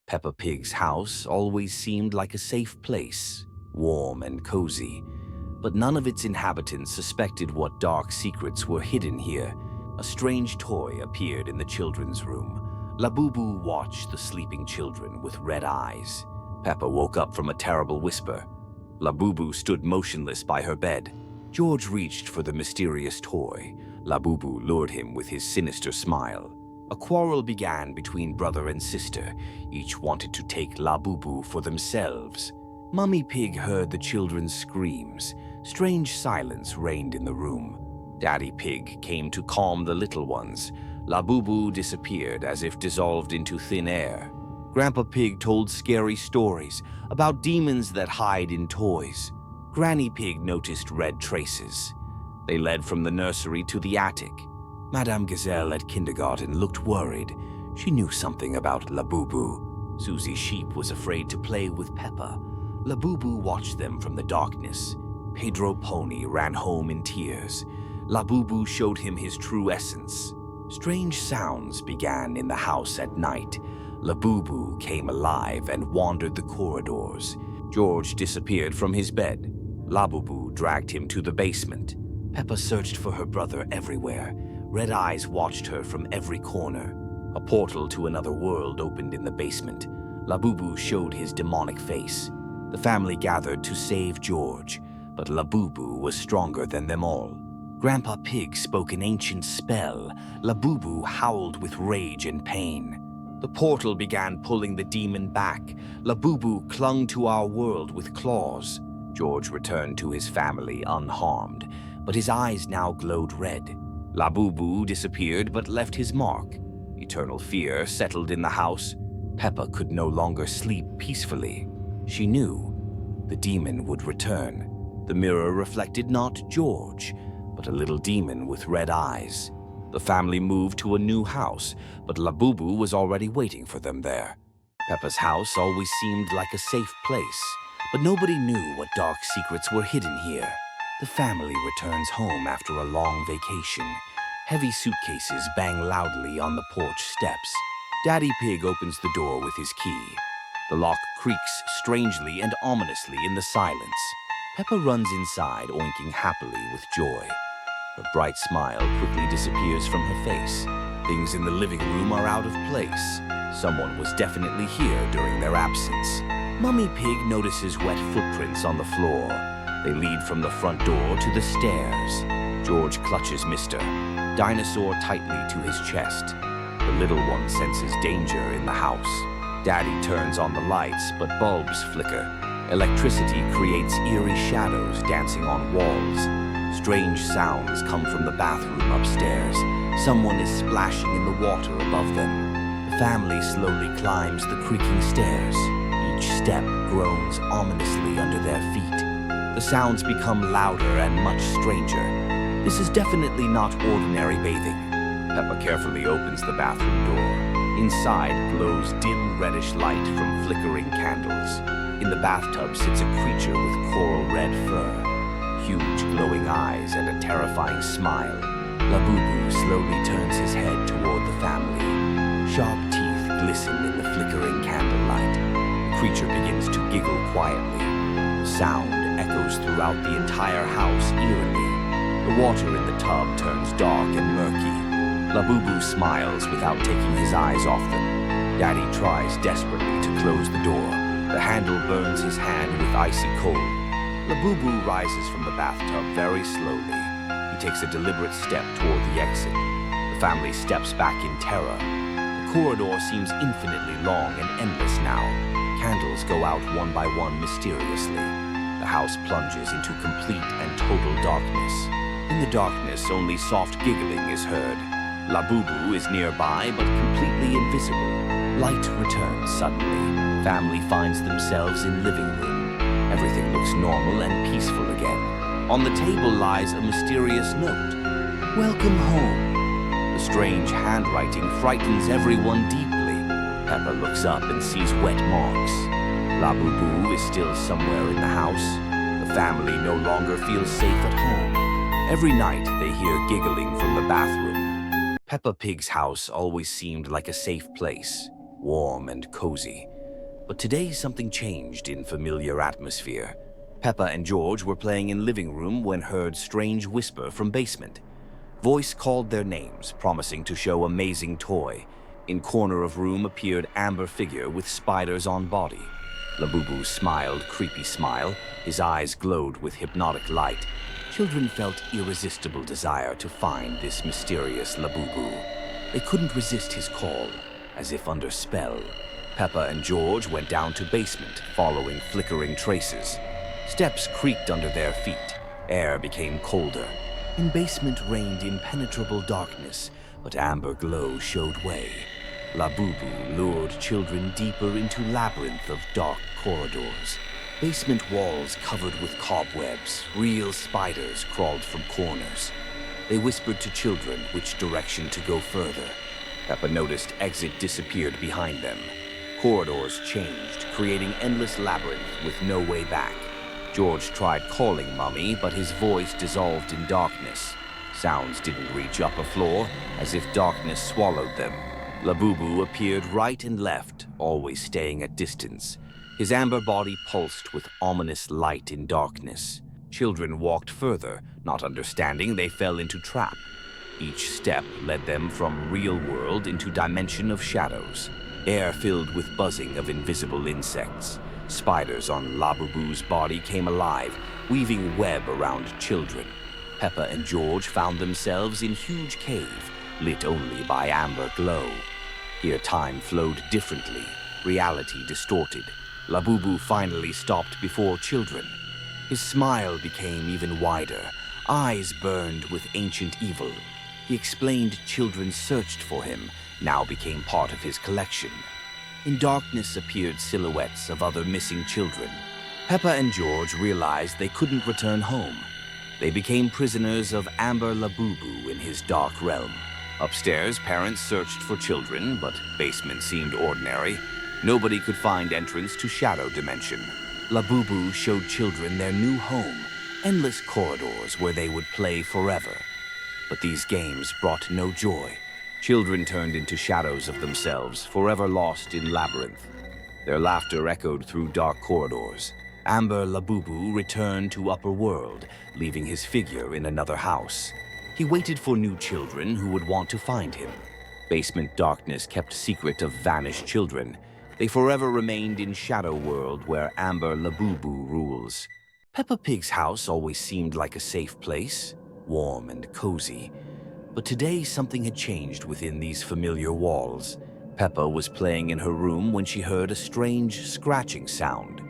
Peppa Pig's house always seemed like a safe place, warm and cozy. But none of its inhabitants suspected what dark secrets were hidden here. A strange toy appeared in the children's room. Labubu watched the sleeping children with red eyes. Peppa woke up from a terrible whisper. Labubu stood motionless by her bed. George reached for the mysterious toy. Labubu lured him with his sinister smile. A quarrel began between brother and sister. Each wanted to take Labubu for themselves. Mummy Pig heard the children's screams. Strange silence reigned in the room. Daddy Pig came to calm the little ones. Labubu disappeared as if dissolved into thin air. Grandpa Pig told scary stories about demons that hide in toys. Granny Pig noticed red traces. They led from the nursery to the attic. Madame Gazelle at kindergarten looked worried. She knew something about Labubu. Susie Sheep was afraid to play with Peppa. Labubu watched them from the darkness. Pedro Pony ran home in tears. Labubu showed him his true essence. Strange sounds began in the house at night. Labubu came alive and wandered the corridors. George disappeared from his bed. Labubu dragged him to the basement. Peppa searched for her brother everywhere. Red eyes watched her from every corner. A portal to another world opened in the basement. Labubu showed his demonic face. The family gathered to save George, but Labubu was stronger than them all. Grandpa Pig spoke an ancient spell. Labubu howled with rage and pain. The portal began pulling the demon back. Labubu clung to our world with claws. George returned to his family unharmed, but his eyes now glowed red. Labubu disappeared but left his mark. Eternal fear settled in the house. Peppa could no longer sleep peacefully. She knew the demon would return. The mirror reflected not George, but a little demon with red eyes. The family moved to a new house, but Labubu was already waiting for them there. Peppa's house always seemed like a safe place, but nobody knew what dark secrets were hidden here. The family returns home after a long vacation. Heavy suitcases bang loudly on the porch steps. Daddy Pig opens the door with his key. The lock creaks strangely and ominously in the silence. Peppa runs inside, oinking happily with joy. Her bright smile quickly disappears from her face. Things in the living room are out of place. Someone was definitely here during their absence. Mummy Pig notices wet footprints on the floor. They lead from the front door to the stairs. George clutches Mr. Dinosaur tightly to his chest. The little one senses danger in the house. Daddy turns on the lights, but bulbs flicker. Electricity creates eerie shadows dancing on walls. Strange sounds come from the bathroom upstairs. Someone is splashing in the water above them. The family slowly climbs the creaking stairs. Each step groans ominously under their feet. The sounds become louder and much stranger. This is definitely not ordinary bathing. Peppa carefully opens the bathroom door. Inside glows dim reddish light from flickering candles. In the bathtub sits a creature with coral red fur, huge glowing eyes and a terrifying smile. Labubu slowly turns his head toward the family. Sharp teeth glisten in the flickering candlelight. The creature begins to giggle quietly. The sound echoes throughout the entire house eerily. The water in the tub turns dark and murky. Labubu smiles without taking his eyes off them. Daddy tries desperately to close the door. The handle burns his hand with icy cold. Labubu rises from the bathtub very slowly. He takes a deliberate step toward the exit. The family steps back in terror. The corridor seems infinitely long and endless now. Candles go out one by one mysteriously. The house plunges into complete and total darkness. In the darkness, only soft giggling is heard. Labubu is nearby, but completely invisible. Light returns suddenly. Family finds themselves in living room. Everything looks normal and peaceful again. On the table lies a mysterious note. Welcome home. The strange handwriting frightens everyone deeply. Peppa looks up and sees wet marks. Labubu is still somewhere in the house. The family no longer feels safe at home. Every night they hear giggling from the bathroom. Peppa Pig's house always seemed like a safe place, warm and cozy. But today something changed in familiar atmosphere. Peppa and George were playing in living room when heard strange whisper from basement. Voice called their names, promising to show amazing toy. In corner of room appeared amber figure with spiders on body. Labubu smiled, creepy smile. His eyes glowed with hypnotic light. Children felt irresistible desire to find this mysterious Labubu. They couldn't resist his call, as if under spell. Peppa and George went down to basement, following flickering traces. Steps creaked under their feet. Air became colder. In basement reigned impenetrable darkness, but amber glow showed way. Labubu lured children deeper into labyrinth of dark corridors. Basement walls covered with cobwebs, real spiders crawled from corners. They whispered to children which direction to go further. Peppa noticed exit disappeared behind them. Corridors changed, creating endless labyrinth with no way back. George tried calling Mummy, but his voice dissolved in darkness. Sounds didn't reach upper floor, as if darkness swallowed them. Labubu appeared right and left, always staying at distance. His amber body pulsed with ominous light in darkness. Children walked further, not understanding they fell into trap. Each step led them from real world into dimension of shadows. Air filled with buzzing of invisible insects. Spiders on Labubu's body came alive, weaving web around children. Peppa and George found themselves in huge cave, lit only by amber glow. Here time flowed differently, reality distorted. Labubu finally stopped before children. His smile became even wider, eyes burned with ancient evil. He explained children searched for him, now became part of his collection. In darkness appeared silhouettes of other missing children. Peppa and George realized they couldn't return home. They became prisoners of Amber Labubu in his dark realm. Upstairs, parents searched for children, but basement seemed ordinary. Nobody could find entrance to Shadow Dimension. Labubu showed children their new home, endless corridors where they would play forever. But these games brought no joy. Children turned into shadows of themselves, forever lost in labyrinth. Their laughter echoed through dark corridors. Amber Labubu returned to Upper World, leaving his figure in another house. He waited for new children who would want to find him. Basement darkness kept secret of vanished children. They forever remained in Shadow World where Amber Labubu rules. Peppa Pig's house always seemed like a safe place, warm and cozy. But today something had changed within these familiar walls. Peppa was playing in her room when she heard a strange scratching sound.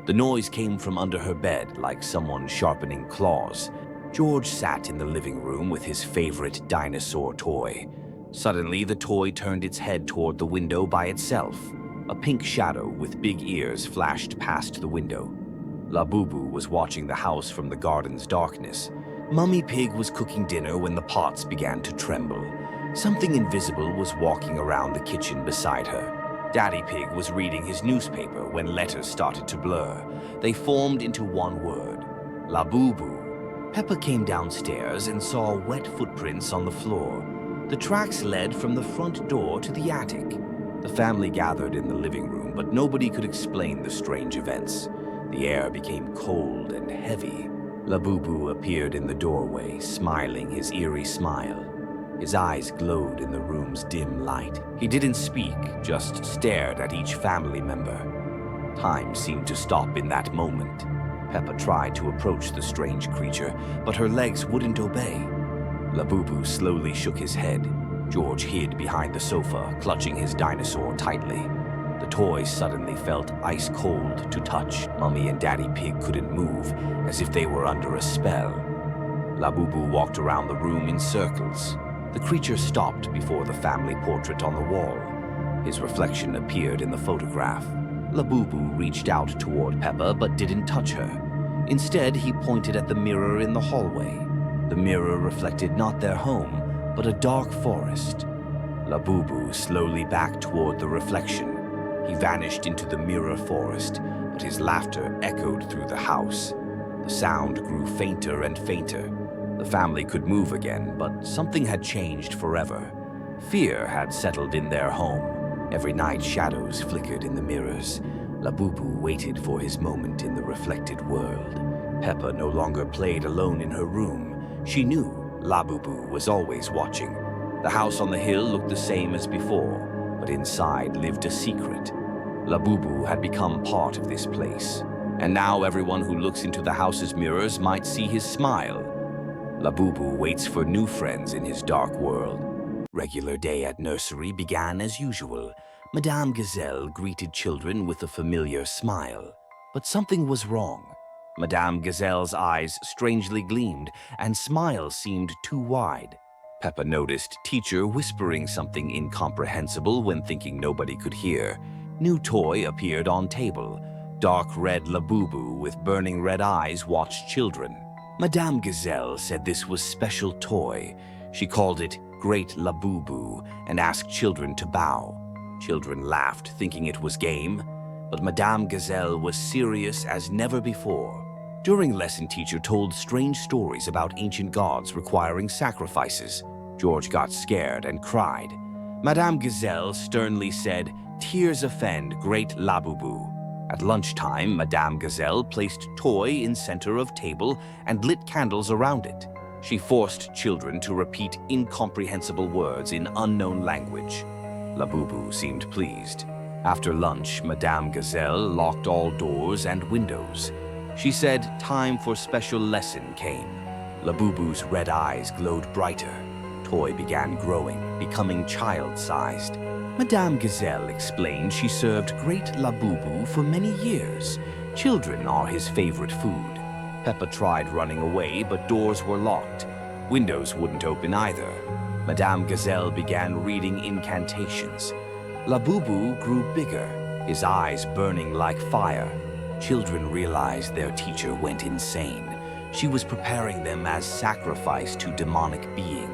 The noise came from under her bed like someone sharpening claws. George sat in the living room with his favorite dinosaur toy. Suddenly, the toy turned its head toward the window by itself. A pink shadow with big ears flashed past the window. Labubu was watching the house from the garden's darkness. Mummy Pig was cooking dinner when the pots began to tremble. Something invisible was walking around the kitchen beside her. Daddy Pig was reading his newspaper when letters started to blur. They formed into one word, Labubu. Peppa came downstairs and saw wet footprints on the floor. The tracks led from the front door to the attic. The family gathered in the living room, but nobody could explain the strange events. The air became cold and heavy. Labubu appeared in the doorway, smiling his eerie smile. His eyes glowed in the room's dim light. He didn't speak, just stared at each family member. Time seemed to stop in that moment. Peppa tried to approach the strange creature, but her legs wouldn't obey. Labubu slowly shook his head. George hid behind the sofa, clutching his dinosaur tightly. The toy suddenly felt ice cold to touch. Mummy and Daddy Pig couldn't move, as if they were under a spell. Labubu walked around the room in circles. The creature stopped before the family portrait on the wall. His reflection appeared in the photograph. Labubu reached out toward Peppa but didn't touch her. Instead, he pointed at the mirror in the hallway. The mirror reflected not their home, but a dark forest. Labubu slowly backed toward the reflection. He vanished into the mirror forest, but his laughter echoed through the house. The sound grew fainter and fainter. The family could move again, but something had changed forever. Fear had settled in their home. Every night shadows flickered in the mirrors. Labubu waited for his moment in the reflected world. Peppa no longer played alone in her room. She knew Labubu was always watching. The house on the hill looked the same as before, but inside lived a secret. Labubu had become part of this place, and now everyone who looks into the house's mirrors might see his smile. Labubu waits for new friends in his dark world. Regular day at nursery began as usual. Madame Gazelle greeted children with a familiar smile. But something was wrong. Madame Gazelle's eyes strangely gleamed, and smiles seemed too wide. Peppa noticed teacher whispering something incomprehensible when thinking nobody could hear. New toy appeared on table. Dark red Labubu with burning red eyes watched children. Madame Gazelle said this was special toy. She called it Great Labubu and asked children to bow. Children laughed, thinking it was game, but Madame Gazelle was serious as never before. During lesson, teacher told strange stories about ancient gods requiring sacrifices. George got scared and cried. Madame Gazelle sternly said, "Tears offend Great Labubu." At lunchtime, Madame Gazelle placed toy in center of table and lit candles around it. She forced children to repeat incomprehensible words in unknown language. Labubu seemed pleased. After lunch, Madame Gazelle locked all doors and windows. She said time for special lesson came. Labubu's red eyes glowed brighter. Toy began growing, becoming child-sized. Madame Gazelle explained she served Great Labubu for many years. Children are his favorite food. Peppa tried running away, but doors were locked. Windows wouldn't open either. Madame Gazelle began reading incantations. Labubu grew bigger, his eyes burning like fire. Children realized their teacher went insane. She was preparing them as sacrifice to demonic being.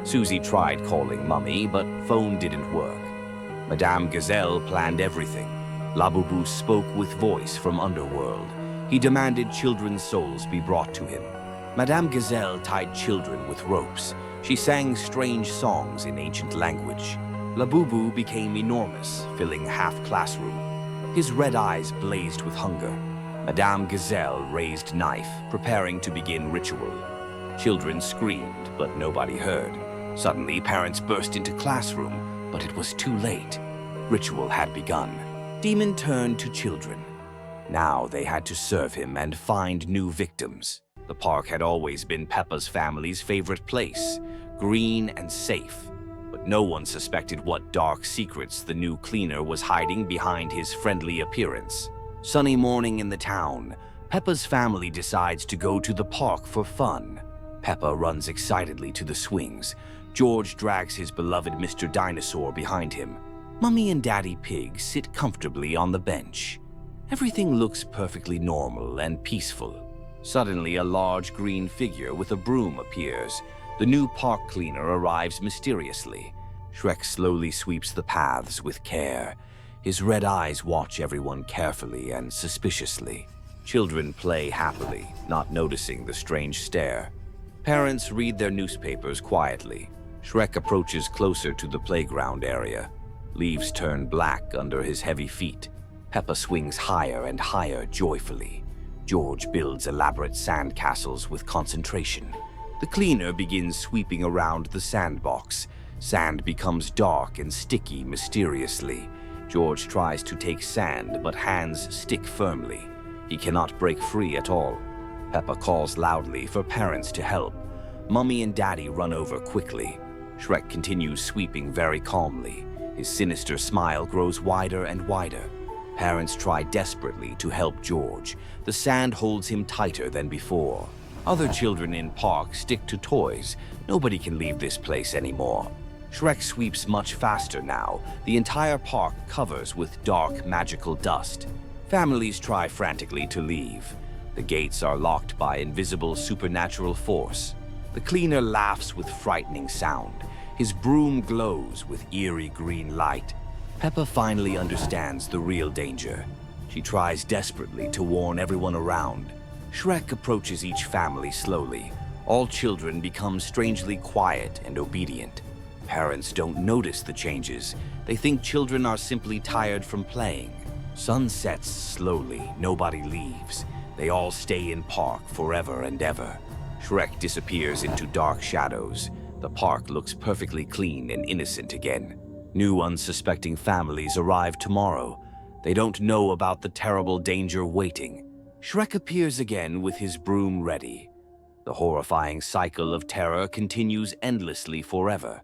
Susie tried calling Mummy, but phone didn't work. Madame Gazelle planned everything. Labubu spoke with voice from underworld. He demanded children's souls be brought to him. Madame Gazelle tied children with ropes. She sang strange songs in ancient language. Labubu became enormous, filling half classroom. His red eyes blazed with hunger. Madame Gazelle raised knife, preparing to begin ritual. Children screamed, but nobody heard. Suddenly, parents burst into classroom, but it was too late. Ritual had begun. Demon turned to children. Now they had to serve him and find new victims. The park had always been Peppa's family's favorite place, green and safe. But no one suspected what dark secrets the new cleaner was hiding behind his friendly appearance. Sunny morning in the town, Peppa's family decides to go to the park for fun. Peppa runs excitedly to the swings. George drags his beloved Mr. Dinosaur behind him. Mummy and Daddy Pig sit comfortably on the bench. Everything looks perfectly normal and peaceful. Suddenly, a large green figure with a broom appears. The new park cleaner arrives mysteriously. Shrek slowly sweeps the paths with care. His red eyes watch everyone carefully and suspiciously. Children play happily, not noticing the strange stare. Parents read their newspapers quietly. Shrek approaches closer to the playground area. Leaves turn black under his heavy feet. Peppa swings higher and higher joyfully. George builds elaborate sand castles with concentration. The cleaner begins sweeping around the sandbox. Sand becomes dark and sticky mysteriously. George tries to take sand, but hands stick firmly. He cannot break free at all. Peppa calls loudly for parents to help. Mummy and Daddy run over quickly. Shrek continues sweeping very calmly. His sinister smile grows wider and wider. Parents try desperately to help George. The sand holds him tighter than before. Other children in park stick to toys. Nobody can leave this place anymore. Shrek sweeps much faster now. The entire park covers with dark, magical dust. Families try frantically to leave. The gates are locked by invisible supernatural force. The cleaner laughs with frightening sound. His broom glows with eerie green light. Peppa finally understands the real danger. She tries desperately to warn everyone around. Shrek approaches each family slowly. All children become strangely quiet and obedient. Parents don't notice the changes. They think children are simply tired from playing. Sun sets slowly, nobody leaves. They all stay in park forever and ever. Shrek disappears into dark shadows. The park looks perfectly clean and innocent again. New unsuspecting families arrive tomorrow. They don't know about the terrible danger waiting. Shrek appears again with his broom ready. The horrifying cycle of terror continues endlessly forever.